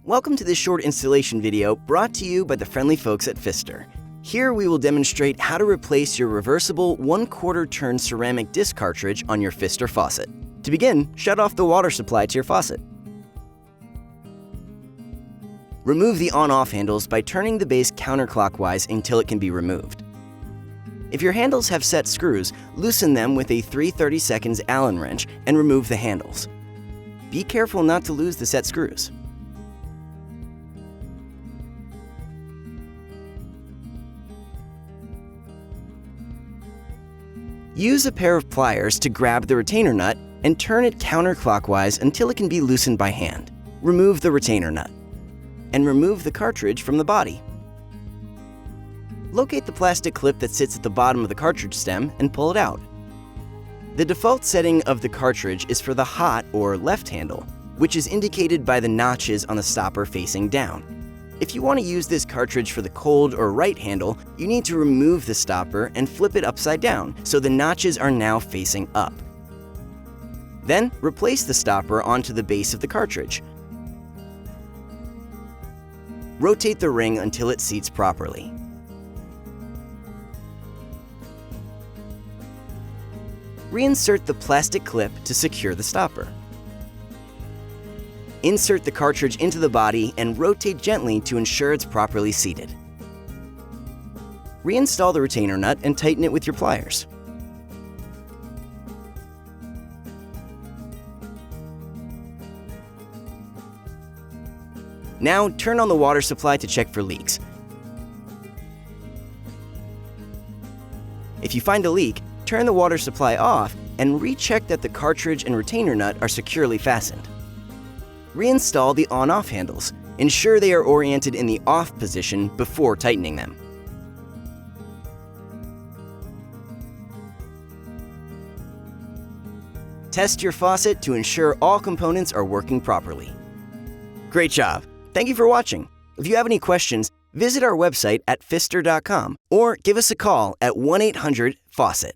Welcome to this short installation video brought to you by the friendly folks at Pfister. Here we will demonstrate how to replace your reversible 1/4 turn ceramic disc cartridge on your Pfister faucet. To begin, shut off the water supply to your faucet. Remove the on-off handles by turning the base counterclockwise until it can be removed. If your handles have set screws, loosen them with a 3/32 Allen wrench and remove the handles. Be careful not to lose the set screws. Use a pair of pliers to grab the retainer nut and turn it counterclockwise until it can be loosened by hand. Remove the retainer nut and remove the cartridge from the body. Locate the plastic clip that sits at the bottom of the cartridge stem and pull it out. The default setting of the cartridge is for the hot or left handle, which is indicated by the notches on the stopper facing down. If you want to use this cartridge for the cold or right handle, you need to remove the stopper and flip it upside down so the notches are now facing up. Then replace the stopper onto the base of the cartridge. Rotate the ring until it seats properly. Reinsert the plastic clip to secure the stopper. Insert the cartridge into the body and rotate gently to ensure it's properly seated. Reinstall the retainer nut and tighten it with your pliers. Now turn on the water supply to check for leaks. If you find a leak, turn the water supply off and recheck that the cartridge and retainer nut are securely fastened. Reinstall the on-off handles. Ensure they are oriented in the off position before tightening them. Test your faucet to ensure all components are working properly. Great job! Thank you for watching. If you have any questions, visit our website at pfister.com or give us a call at 1-800-FAUCET.